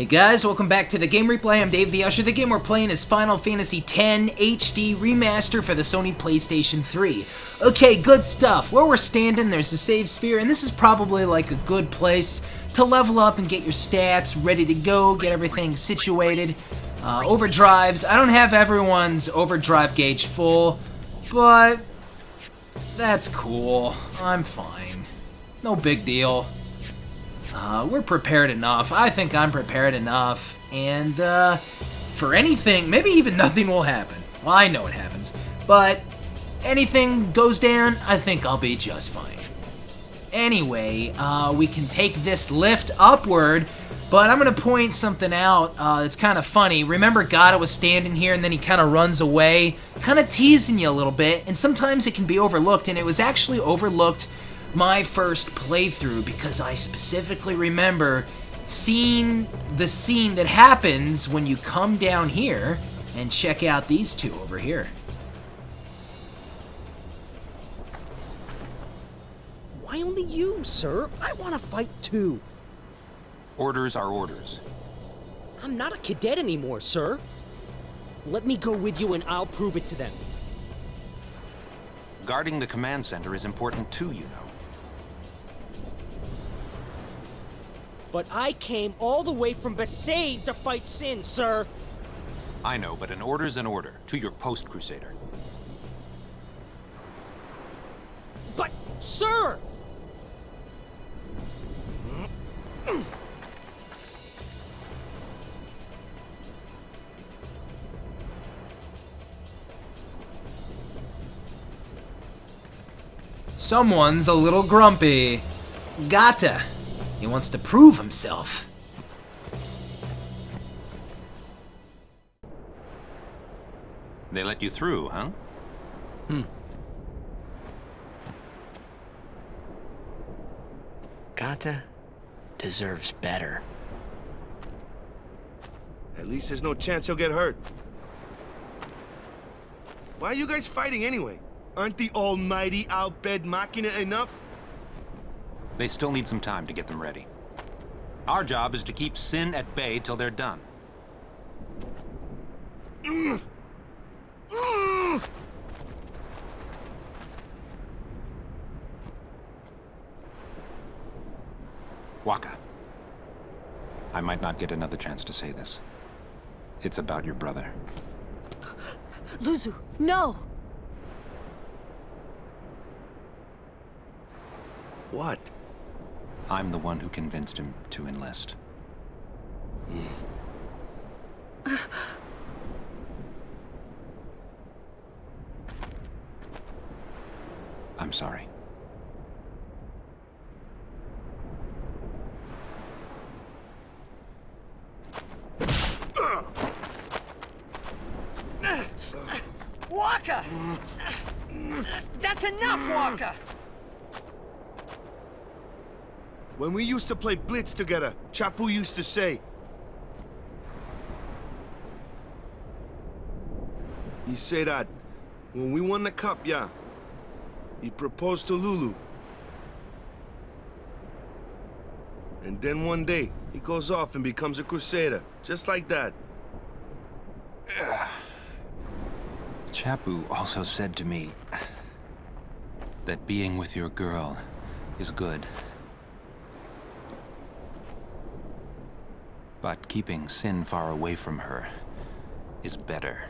Hey guys, welcome back to the Game Replay. I'm DavetheUsher. The game we're playing is Final Fantasy X HD Remaster for the Sony PlayStation 3. Okay, good stuff. Where we're standing, there's a save sphere, and this is probably like a good place to level up and get your stats ready to go, get everything situated. Overdrives. I don't have everyone's overdrive gauge full, but that's cool. I'm fine. No big deal. We're prepared enough. I think I'm prepared enough. And, for anything, maybe even nothing will happen. Well, I know it happens. But, anything goes down, I think I'll be just fine. Anyway, we can take this lift upward, but I'm gonna point something out that's kind of funny. Remember Gata was standing here and then he kind of runs away, kind of teasing you a little bit, and sometimes it can be overlooked, and it was actually overlooked my first playthrough because I specifically remember seeing the scene that happens when you come down here and check out these two over here. Why only you, sir? I want to fight too. Orders are orders. I'm not a cadet anymore, sir. Let me go with you and I'll prove it to them. Guarding the command center is important too, you know. But I came all the way from Besaid to fight Sin, sir. I know, but an order's an order. To your post, Crusader. But, sir! Someone's a little grumpy. Gata. He wants to prove himself. They let you through, huh? Gata deserves better. At least there's no chance he'll get hurt. Why are you guys fighting anyway? Aren't the almighty Albed Machina enough? They still need some time to get them ready. Our job is to keep Sin at bay till they're done. Waka. I might not get another chance to say this. It's about your brother. Luzu, no! What? I'm the one who convinced him to enlist. I'm sorry. Waka! That's enough, Waka! When we used to play Blitz together, Chapu used to say... He said that when we won the cup, yeah, he proposed to Lulu. And then one day, he goes off and becomes a crusader, just like that. Chapu also said to me that being with your girl is good. But keeping Sin far away from her is better.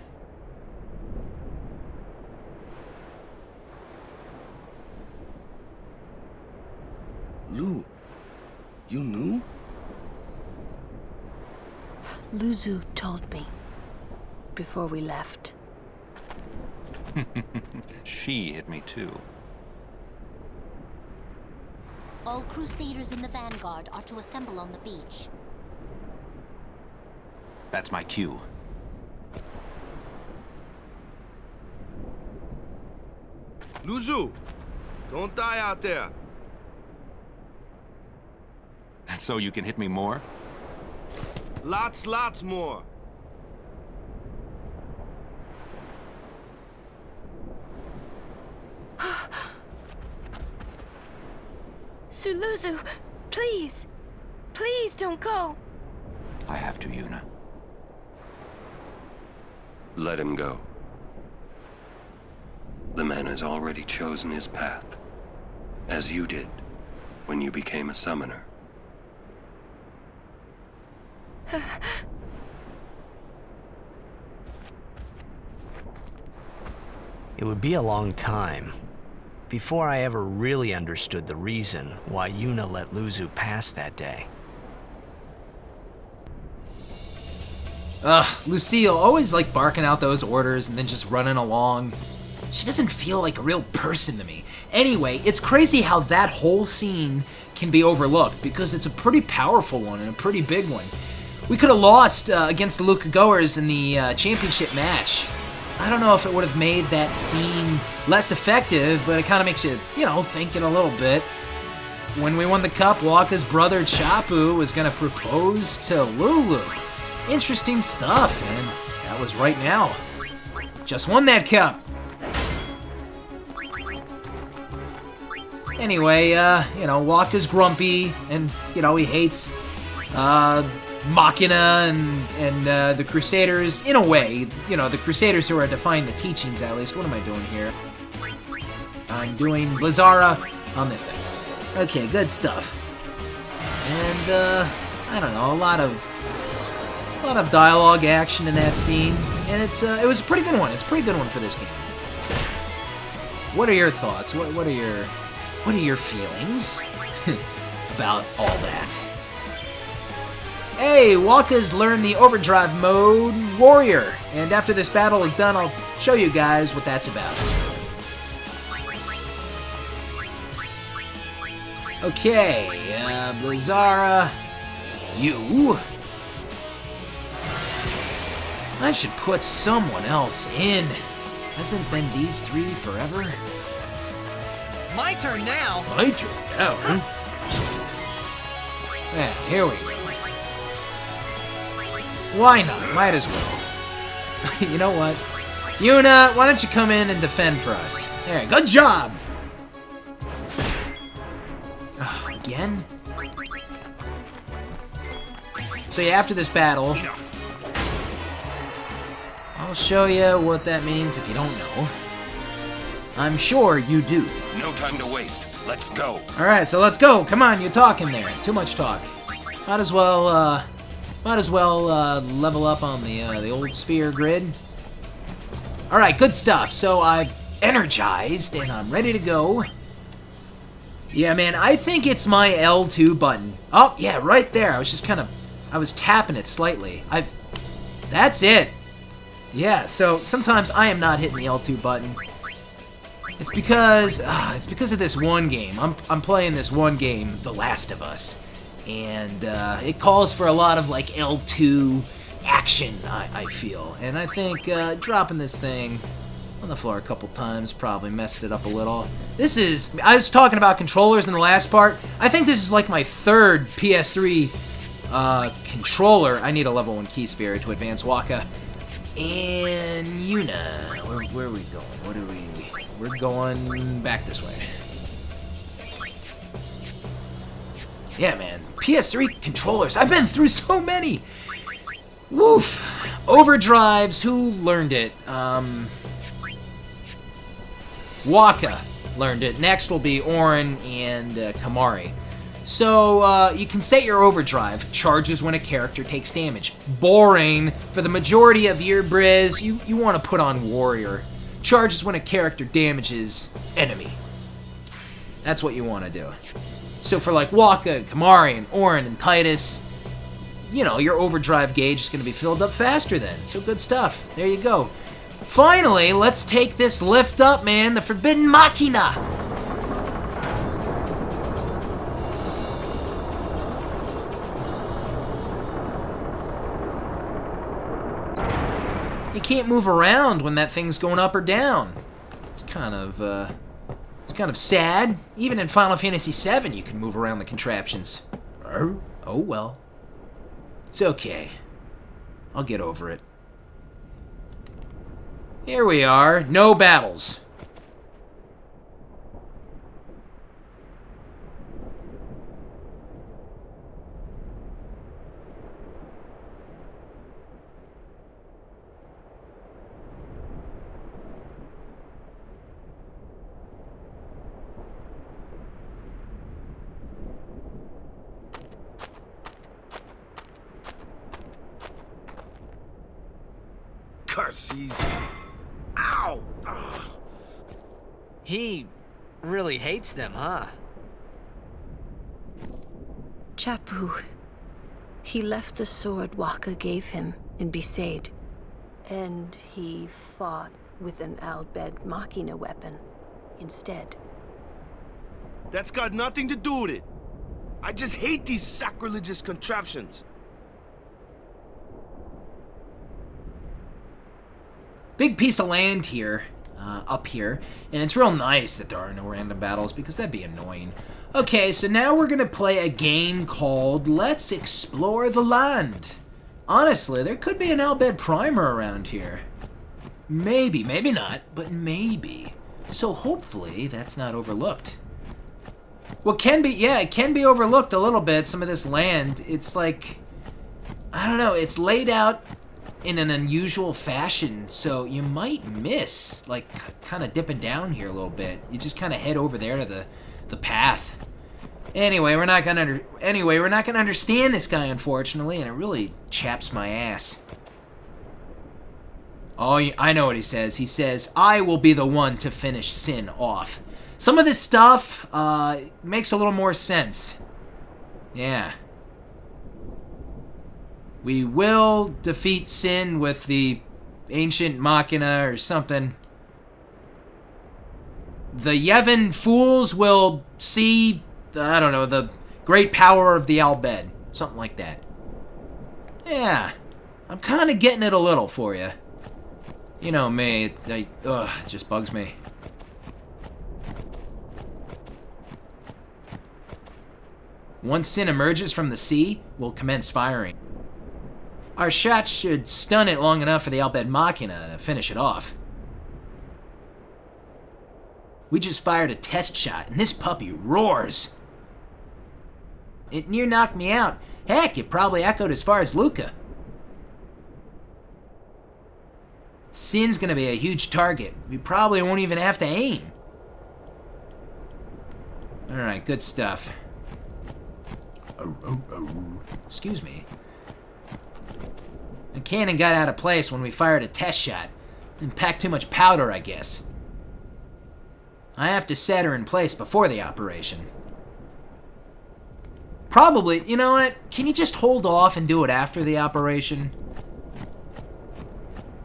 Lou, you knew? Luzu told me before we left. She hit me too. All Crusaders in the Vanguard are to assemble on the beach. That's my cue. Luzu, don't die out there. So you can hit me more? Lots more. Suluzu, please! Please don't go! I have to, Yuna. Let him go. The man has already chosen his path, as you did when you became a summoner. It would be a long time before I ever really understood the reason why Yuna let Luzu pass that day. Lucille, always like barking out those orders and then just running along. She doesn't feel like a real person to me. Anyway, it's crazy how that whole scene can be overlooked because it's a pretty powerful one and a pretty big one. We could have lost against the Luca Goers in the championship match. I don't know if it would have made that scene less effective, but it kind of makes you, thinking a little bit. When we won the cup, Wakka's brother Chapu was going to propose to Lulu. Interesting stuff, and that was right now. Just won that cup. Anyway, Wakka's grumpy, and, he hates Machina and the Crusaders, in a way. The Crusaders who are defying the teachings, at least. What am I doing here? I'm doing Blazara on this thing. Okay, good stuff. And, I don't know, a lot of dialogue action in that scene, and it was a pretty good one. It's a pretty good one for this game. What are your thoughts? What are your feelings about all that? Hey, Wakka's learned the overdrive mode warrior, and after this battle is done, I'll show you guys what that's about. Okay, Blazara, you. I should put someone else in. Hasn't it been these three forever? My turn now. My turn now, huh? Yeah, here we go. Why not? Might as well. You know what? Yuna, why don't you come in and defend for us? There, good job! Again? So yeah, after this battle, I'll show you what that means if you don't know. I'm sure you do. No time to waste. Let's go. Alright, so let's go. Come on, you're talking there. Too much talk. Might as well level up on the old sphere grid. Alright, good stuff. So I've energized and I'm ready to go. Yeah, man, I think it's my L2 button. Oh, yeah, right there. I was tapping it slightly. That's it. Yeah, so sometimes I am not hitting the L2 button. It's because of this one game. I'm playing this one game, The Last of Us, and it calls for a lot of like L2 action. I feel, and I think dropping this thing on the floor a couple times probably messed it up a little. I was talking about controllers in the last part. I think this is like my third PS3 controller. I need a level 1 key sphere to advance Wakka. And Yuna, where are we going? We're going back this way. Yeah, man. PS3 controllers. I've been through so many. Woof. Overdrives. Who learned it? Wakka learned it. Next will be Auron and Kamari. So, you can set your overdrive. Charges when a character takes damage. Boring. For the majority of your Briz, you want to put on Warrior. Charges when a character damages enemy. That's what you want to do. So for like Wakka, Kamari, and Auron, and Tidus, your overdrive gauge is going to be filled up faster then. So good stuff. There you go. Finally, let's take this lift up, man. The Forbidden Machina. You can't move around when that thing's going up or down. It's kind of sad. Even in Final Fantasy VII, you can move around the contraptions. Oh well. It's okay. I'll get over it. Here we are. No battles. Curses. Ow! Ugh. He really hates them, huh? Chapu. He left the sword Waka gave him in Besaid, and he fought with an Albed Machina weapon instead. That's got nothing to do with it. I just hate these sacrilegious contraptions. Big piece of land here, up here, and it's real nice that there are no random battles because that'd be annoying. Okay, so now we're gonna play a game called Let's Explore the Land. Honestly, there could be an Albed Primer around here. Maybe, maybe not, but maybe. So hopefully that's not overlooked. What can be, yeah, it can be overlooked a little bit, some of this land. It's like, I don't know, it's laid out in an unusual fashion, so you might miss, like, kind of dipping down here a little bit. You just kind of head over there to the path. Anyway, we're not gonna understand this guy, unfortunately, and it really chaps my ass. Oh, I know what he says. He says, "I will be the one to finish Sin off." Some of this stuff makes a little more sense. Yeah. We will defeat Sin with the ancient Machina or something. The Yevon fools will see, I don't know, the great power of the Albed. Something like that. Yeah. I'm kind of getting it a little for you. You know me, it just bugs me. Once Sin emerges from the sea, we'll commence firing. Our shots should stun it long enough for the Albed Machina to finish it off. We just fired a test shot, and this puppy roars. It near knocked me out. Heck, it probably echoed as far as Luca. Sin's gonna be a huge target. We probably won't even have to aim. Alright, good stuff. Excuse me. The cannon got out of place when we fired a test shot. And packed too much powder, I guess. I have to set her in place before the operation. Probably, you know what? Can you just hold off and do it after the operation?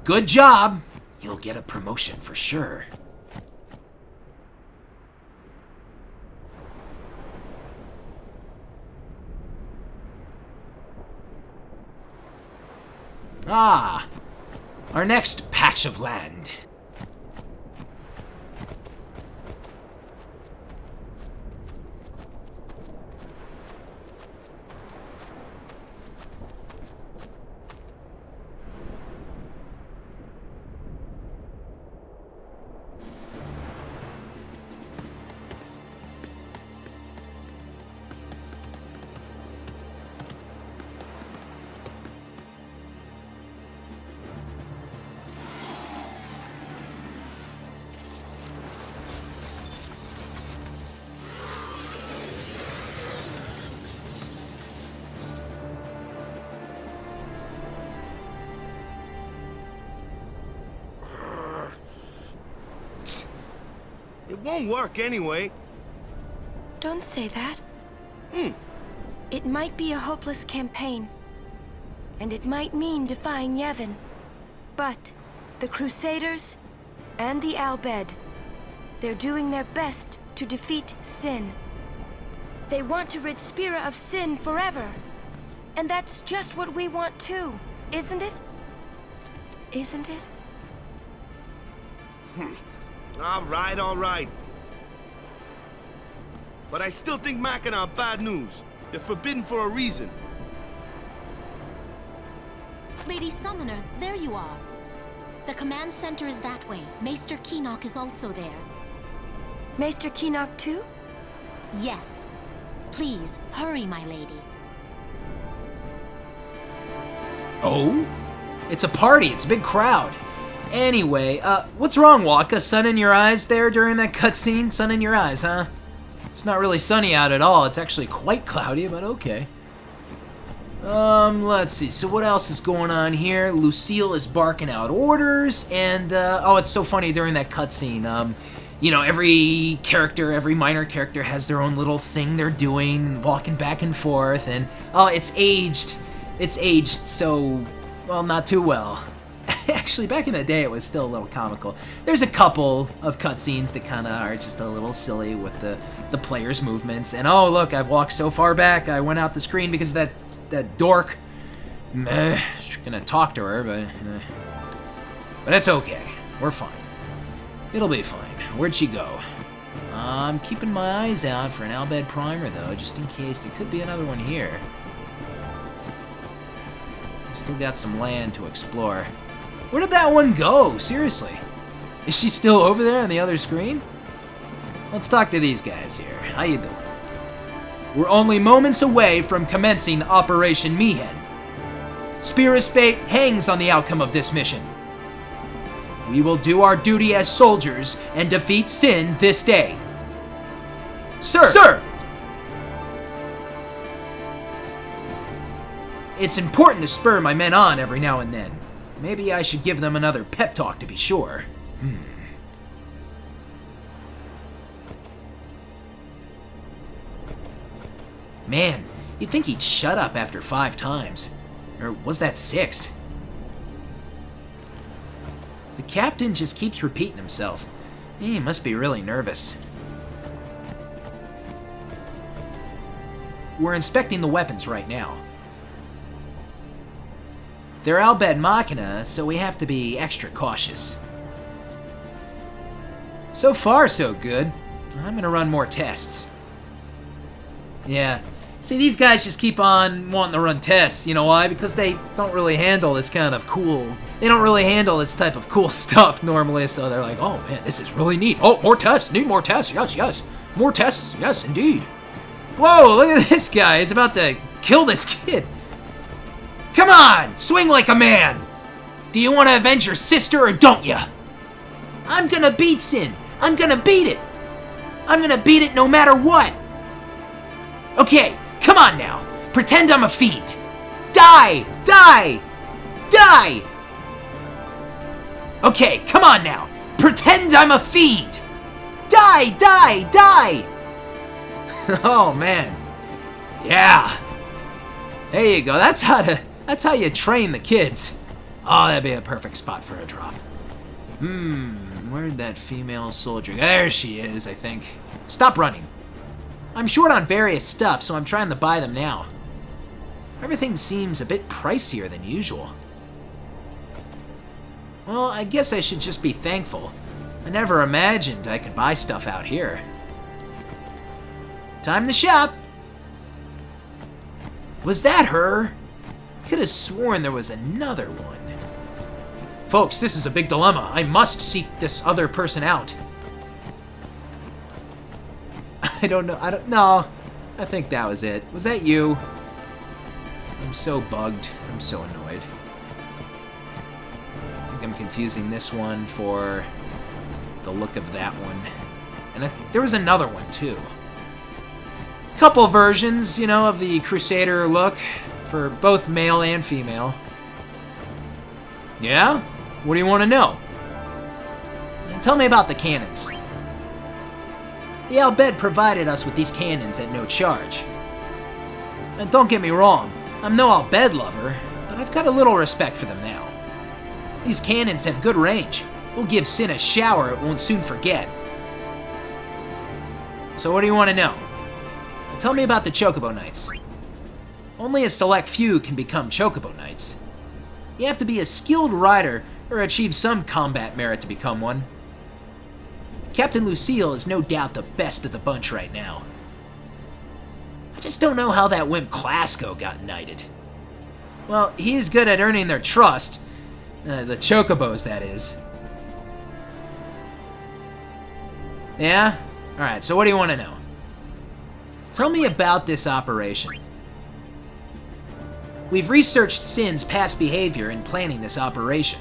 Good job. You'll get a promotion for sure. Ah, our next patch of land. It won't work anyway. Don't say that. It might be a hopeless campaign, and it might mean defying Yevon. But the Crusaders and the Albed, they're doing their best to defeat Sin. They want to rid Spira of Sin forever. And that's just what we want too, isn't it? Isn't it? All right. But I still think Machina are bad news. They're forbidden for a reason. Lady Summoner, there you are. The command center is that way. Maester Kinoc is also there. Maester Kinoc too? Yes. Please, hurry, my lady. Oh? It's a party. It's a big crowd. Anyway, what's wrong, Waka? Sun in your eyes there during that cutscene? Sun in your eyes, huh? It's not really sunny out at all. It's actually quite cloudy, but okay. Let's see. So what else is going on here? Lucille is barking out orders, and, oh, it's so funny during that cutscene. You know, every character, every minor character has their own little thing they're doing, walking back and forth, and, oh, it's aged. It's aged so, well, not too well. Actually, back in the day, it was still a little comical. There's a couple of cutscenes that kind of are just a little silly with the player's movements. And oh, look, I've walked so far back, I went out the screen because of that dork. Gonna talk to her, but it's okay. We're fine. It'll be fine. Where'd she go? I'm keeping my eyes out for an Albed primer, though, just in case there could be another one here. Still got some land to explore. Where did that one go? Seriously. Is she still over there on the other screen? Let's talk to these guys here. How you doing? We're only moments away from commencing Operation Mi'ihen. Spira's fate hangs on the outcome of this mission. We will do our duty as soldiers and defeat Sin this day. Sir! Sir! It's important to spur my men on every now and then. Maybe I should give them another pep talk to be sure. Man, you'd think he'd shut up after 5 times. Or was that 6? The captain just keeps repeating himself. He must be really nervous. We're inspecting the weapons right now. They're Albed Machina, so we have to be extra cautious. So far, so good. I'm gonna run more tests. Yeah. See, these guys just keep on wanting to run tests. You know why? Because they don't really handle this kind of cool... They don't really handle this type of cool stuff normally, so they're like, oh man, this is really neat. Oh, more tests. Need more tests. Yes, yes. More tests. Yes, indeed. Whoa, look at this guy. He's about to kill this kid. Come on! Swing like a man! Do you want to avenge your sister or don't ya? I'm gonna beat Sin. I'm gonna beat it. I'm gonna beat it no matter what. Okay, come on now. Pretend I'm a fiend. Die! Die! Die! Okay, come on now. Pretend I'm a fiend. Die! Die! Die! Oh man. Yeah. There you go. That's how you train the kids. Oh, that'd be a perfect spot for a drop. Where'd that female soldier... There she is, I think. Stop running. I'm short on various stuff, so I'm trying to buy them now. Everything seems a bit pricier than usual. Well, I guess I should just be thankful. I never imagined I could buy stuff out here. Time to shop! Was that her? I could have sworn there was another one. Folks, this is a big dilemma. I must seek this other person out. I don't know. I think that was it. Was that you? I'm so bugged. I'm so annoyed. I think I'm confusing this one for the look of that one. And there was another one, too. Couple versions, you know, of the Crusader look for both male and female. Yeah? What do you want to know? Tell me about the cannons. The Albed provided us with these cannons at no charge. And don't get me wrong, I'm no Albed lover, but I've got a little respect for them now. These cannons have good range. We'll give Sin a shower it won't soon forget. So what do you want to know? Tell me about the Chocobo Knights. Only a select few can become Chocobo Knights. You have to be a skilled rider or achieve some combat merit to become one. Captain Lucille is no doubt the best of the bunch right now. I just don't know how that wimp Clasco got knighted. Well, he is good at earning their trust. The Chocobos, that is. Yeah? Alright, so what do you want to know? Tell me about this operation. We've researched Sin's past behavior in planning this operation.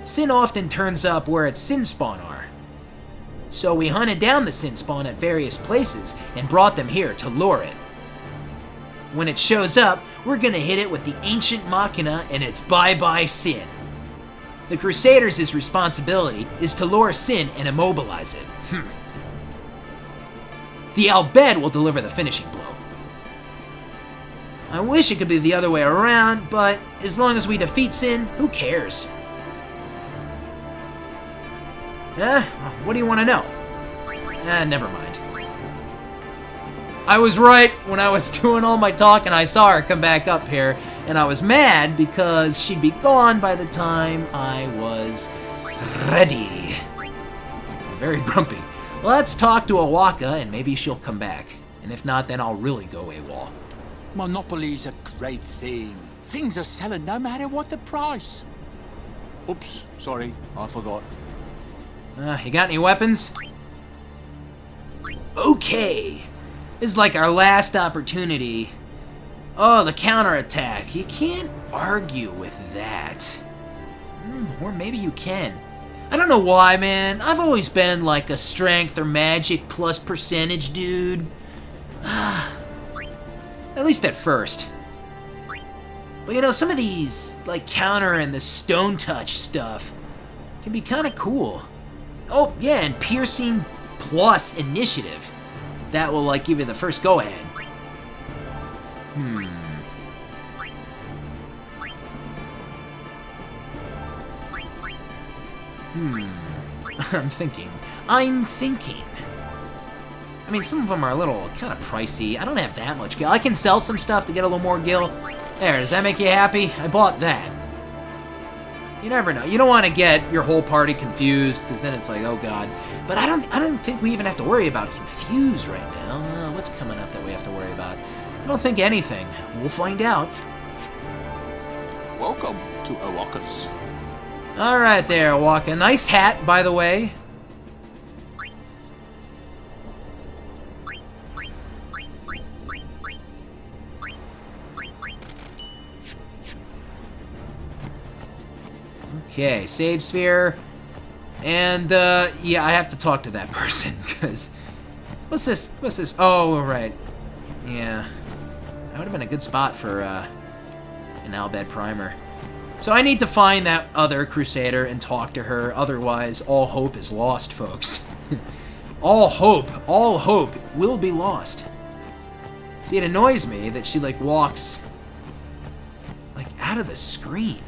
Sin often turns up where its Sin Spawn are. So we hunted down the Sin Spawn at various places and brought them here to lure it. when it shows up, we're gonna hit it with the Ancient Machina and it's bye-bye Sin. The Crusaders' responsibility is to lure Sin and immobilize it. The Al Bhed will deliver the finishing blow. I wish it could be the other way around, but as long as we defeat Sin, who cares? What do you want to know? Never mind. I was right when I was doing all my talk and I saw her come back up here, and I was mad because she'd be gone by the time I was ready. I'm very grumpy. Let's talk to Awaka and maybe she'll come back. And if not, then I'll really go AWOL. Monopoly's a great thing. Things are selling no matter what the price. Oops, sorry, I forgot. You got any weapons? Okay. This is like our last opportunity. Oh, the counterattack. You can't argue with that. Or maybe you can. I don't know why, man. I've always been like a strength or magic plus percentage dude. At least at first. But you know, some of these, like counter and the stone touch stuff, can be kind of cool. Oh, yeah, and piercing plus initiative. That will, like, give you the first go-ahead. I'm thinking. I mean, some of them are a little kind of pricey. I don't have that much gil. I can sell some stuff to get a little more gil. There, does that make you happy? I bought that. You never know. You don't want to get your whole party confused, because then it's like, oh god. But I don't think we even have to worry about confuse right now. What's coming up that we have to worry about? I don't think anything. We'll find out. Welcome to Awaka's. All right there, Awaka. Nice hat, by the way. Okay, save sphere. And, yeah, I have to talk to that person, because... What's this? Oh, right. Yeah. That would have been a good spot for, an Al Bhed primer. So I need to find that other Crusader and talk to her, otherwise all hope is lost, folks. all hope will be lost. See, it annoys me that she, like, walks, like, out of the screen.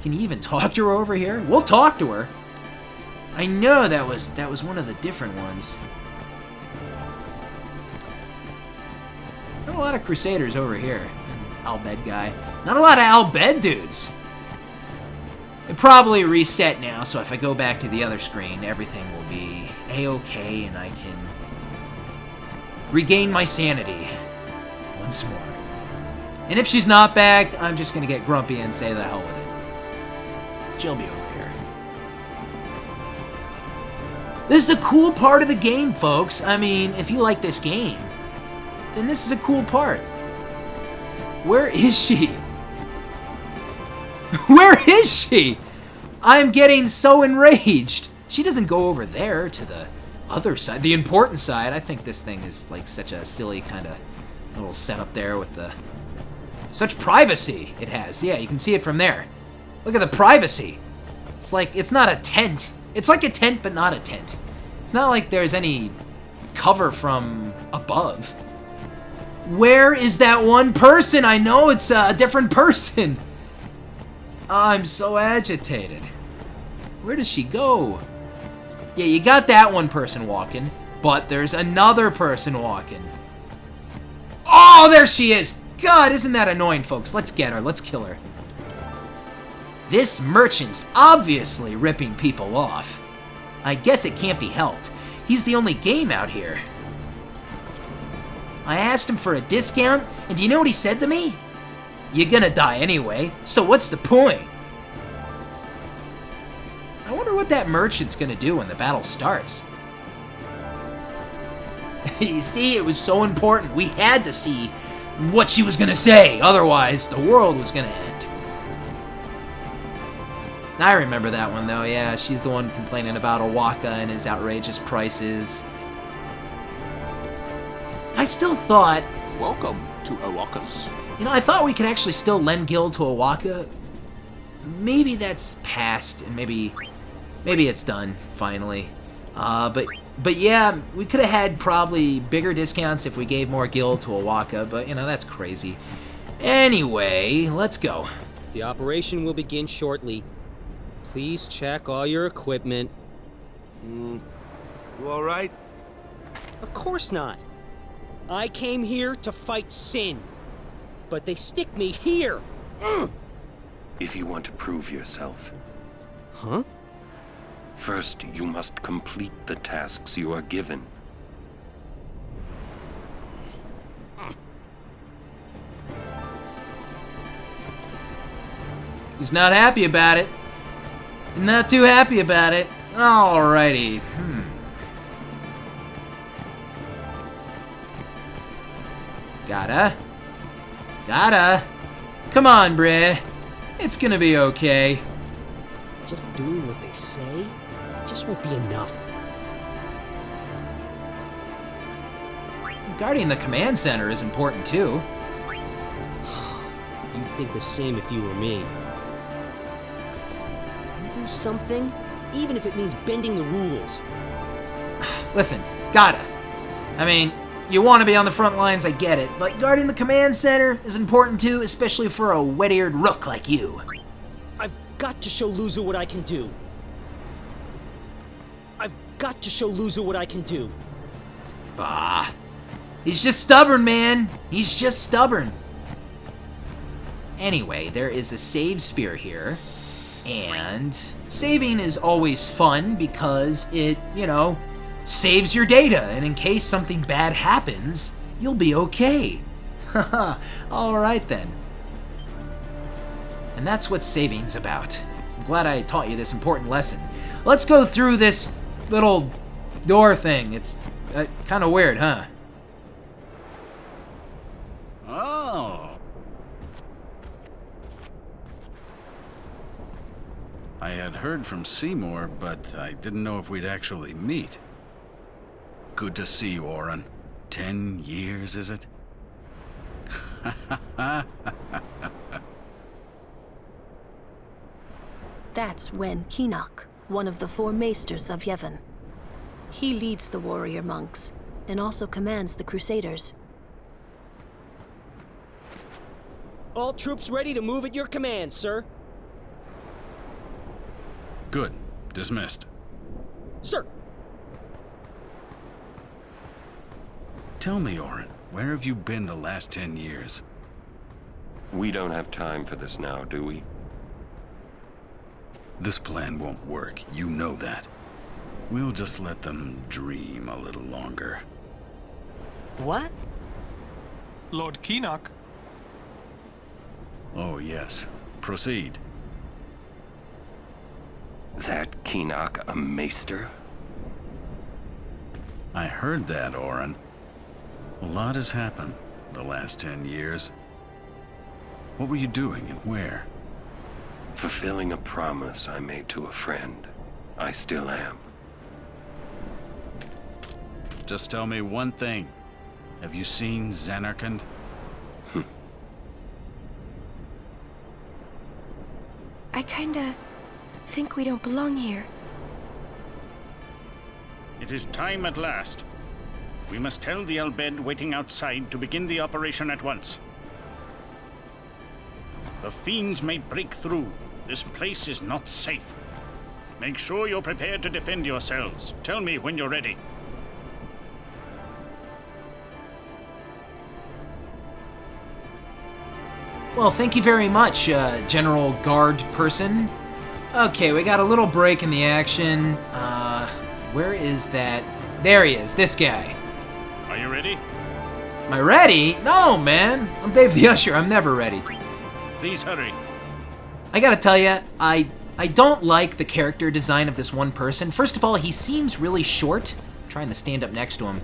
Can you even talk to her over here? We'll talk to her. I know that was one of the different ones. There are a lot of Crusaders over here. Al Bhed guy. Not a lot of Al Bhed dudes. It probably reset now, so if I go back to the other screen, everything will be a-okay and I can regain my sanity once more. And if she's not back, I'm just gonna get grumpy and say the hell with it. She'll be over here. This is a cool part of the game, folks. I mean, if you like this game, then this is a cool part. Where is she? Where is she? I'm getting so enraged. She doesn't go over there to the other side, the important side. I think this thing is like such a silly kind of little setup there with the... Such privacy it has. Yeah, you can see it from there. Look at the privacy. It's like, it's not a tent. It's like a tent, but not a tent. It's not like there's any cover from above. Where is that one person? I know it's a different person. I'm so agitated. Where does she go? Yeah, you got that one person walking, but there's another person walking. Oh, there she is. God, isn't that annoying, folks? Let's get her. Let's kill her. This merchant's obviously ripping people off. I guess it can't be helped. He's the only game out here. I asked him for a discount, and do you know what he said to me? You're gonna die anyway, so what's the point? I wonder what that merchant's gonna do when the battle starts. You see, it was so important. We had to see what she was gonna say, otherwise the world was gonna end. I remember that one, though. Yeah, she's the one complaining about Awaka and his outrageous prices. I still thought... Welcome to Oakas. You know, I thought we could actually still lend Gil to Owaka. Maybe that's past, and maybe it's done, finally. But yeah, we could have had probably bigger discounts if we gave more Gil to Owaka, but, you know, that's crazy. Anyway, let's go. The operation will begin shortly. Please check all your equipment. You all right? Of course not. I came here to fight sin. But they stick me here. If you want to prove yourself, Huh? first you must complete the tasks you are given. He's not happy about it. Not too happy about it. Alrighty. Gotta. Come on, Bray. It's gonna be okay. Just doing what they say, it just won't be enough. Guarding the command center is important too. You'd think the same if you were me. I'll do something, even if it means bending the rules. Listen, gotta. I mean, you want to be on the front lines, I get it, but guarding the command center is important too, especially for a wet-eared rook like you. I've got to show Luzu what I can do. Bah. He's just stubborn, man. He's just stubborn. Anyway, there is a save sphere here, and saving is always fun because it, you know, saves your data, and in case something bad happens, you'll be okay. Haha, alright then. And that's what saving's about. I'm glad I taught you this important lesson. Let's go through this little door thing. It's kind of weird, huh? Oh. I had heard from Seymour, but I didn't know if we'd actually meet. Good to see you, Oren. 10 years, is it? That's Wen Kinoc, one of the 4 Maesters of Yevon. He leads the warrior monks, and also commands the Crusaders. All troops ready to move at your command, sir. Good. Dismissed. Sir! Tell me, Oren, where have you been the last 10 years? We don't have time for this now, do we? This plan won't work, you know that. We'll just let them dream a little longer. What? Lord Kinoc. Oh, yes. Proceed. That Kinoc a Maester? I heard that, Oren. A lot has happened the last 10 years. What were you doing and where? Fulfilling a promise I made to a friend. I still am. Just tell me one thing. Have you seen Zanarkand? I kinda think we don't belong here. It is time at last. We must tell the Al Bhed waiting outside to begin the operation at once. The fiends may break through. This place is not safe. Make sure you're prepared to defend yourselves. Tell me when you're ready. Well, thank you very much, General Guard person. Okay, we got a little break in the action. Where is that? There he is, this guy. Are you ready? Am I ready? No, man. I'm DavetheUsher. I'm never ready. Please hurry. I gotta tell you, I don't like the character design of this one person. First of all, he seems really short. I'm trying to stand up next to him.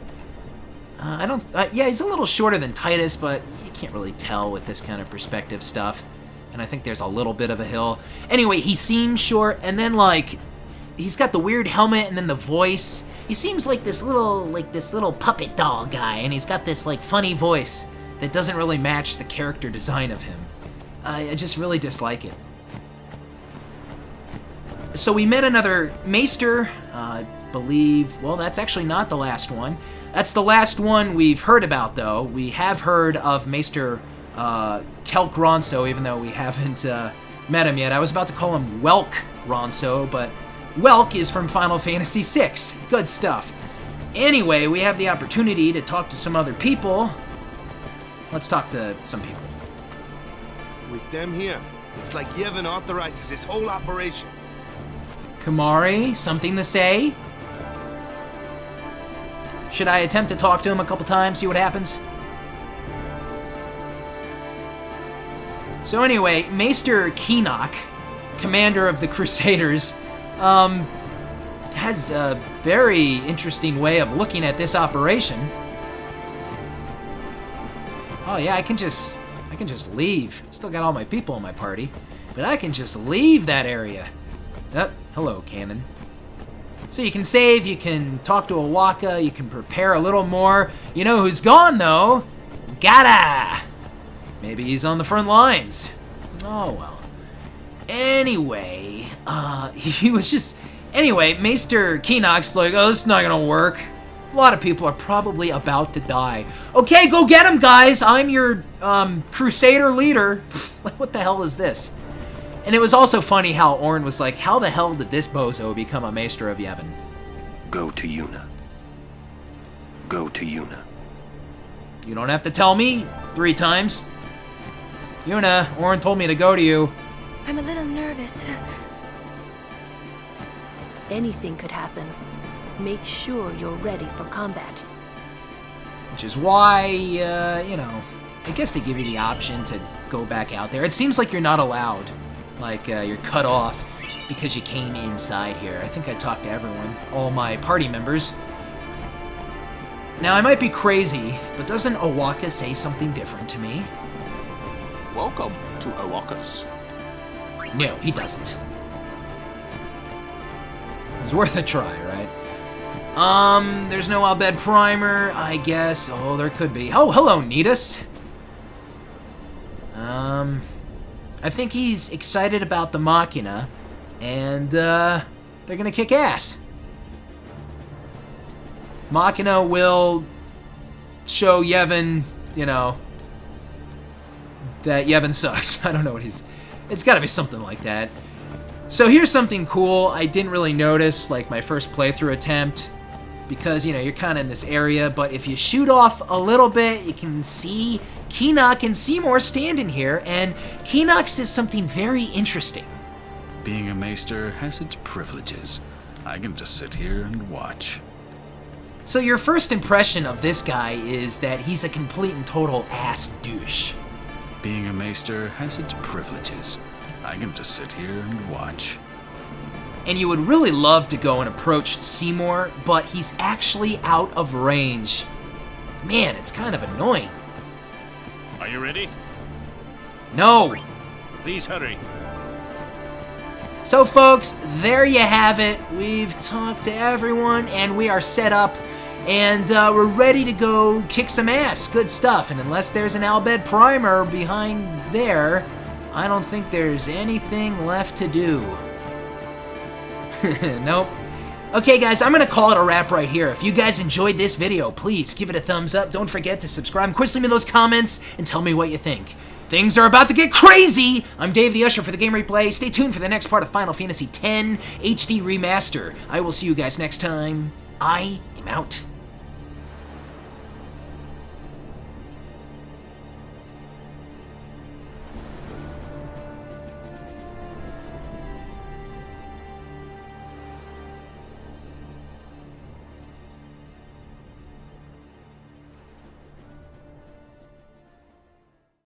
Yeah, he's a little shorter than Tidus, but you can't really tell with this kind of perspective stuff. And I think there's a little bit of a hill. Anyway, he seems short, and then, like, he's got the weird helmet and then the voice. He seems like this little puppet doll guy, and he's got this, like, funny voice. that doesn't really match the character design of him. I just really dislike it. So we met another Maester, I believe, well, that's actually not the last one. That's the last one we've heard about, though. We have heard of Maester Kelk Ronso, even though we haven't met him yet. I was about to call him Welk Ronso, but Welk is from Final Fantasy VI. Good stuff. Anyway, we have the opportunity to talk to some other people. Let's talk to some people. With them here, it's like Yevon authorizes this whole operation. Kamari, something to say? Should I attempt to talk to him a couple times, see what happens? So anyway, Maester Kinoc, commander of the Crusaders, has a very interesting way of looking at this operation. Oh yeah, I can just leave. Still got all my people in my party, but I can just leave that area. Oh, hello, Cannon. So you can save, you can talk to a Waka, you can prepare a little more. You know who's gone, though? Gata! Maybe he's on the front lines. Oh, well. Anyway, Anyway, Maester Kinoc's like, oh, this is not gonna work. A lot of people are probably about to die. Okay, go get him, guys! I'm your, Crusader leader. Like, what the hell is this? And it was also funny how Orn was like, how the hell did this bozo become a Maester of Yevon? Go to Yuna. Go to Yuna. You don't have to tell me 3 times. Yuna, Orn told me to go to you. I'm a little nervous. Anything could happen. Make sure you're ready for combat. Which is why, you know, I guess they give you the option to go back out there. It seems like you're not allowed. Like, you're cut off because you came inside here. I think I talked to everyone, all my party members. Now, I might be crazy, but doesn't Owaka say something different to me? Welcome to Owaka's. No, he doesn't. It was worth a try, right? There's no Albed Primer, I guess. Oh, there could be. Oh, hello, Tidus. I think he's excited about the Machina, and, they're gonna kick ass. Machina will show Yevon, you know, that Yevon sucks. I don't know what he's... It's gotta be something like that. So here's something cool I didn't really notice, like my first playthrough attempt, because, you know, you're kind of in this area, but if you shoot off a little bit, you can see Kinoc and Seymour standing here, and Kinoc says something very interesting. Being a Maester has its privileges. I can just sit here and watch. So your first impression of this guy is that he's a complete and total ass douche. Being a Maester has its privileges. I can just sit here and watch. And you would really love to go and approach Seymour, but he's actually out of range. Man, it's kind of annoying. Are you ready? No! Please hurry. So folks, there you have it. We've talked to everyone, and we are set up, and we're ready to go kick some ass. Good stuff. And unless there's an Albed Primer behind there, I don't think there's anything left to do. Nope. Okay guys, I'm gonna call it a wrap right here. If you guys enjoyed this video, please give it a thumbs up. Don't forget to subscribe. Of course, leave me those comments and tell me what you think. Things are about to get crazy! I'm DavetheUsher for the Game Replay. Stay tuned for the next part of Final Fantasy X HD Remaster. I will see you guys next time. I am out.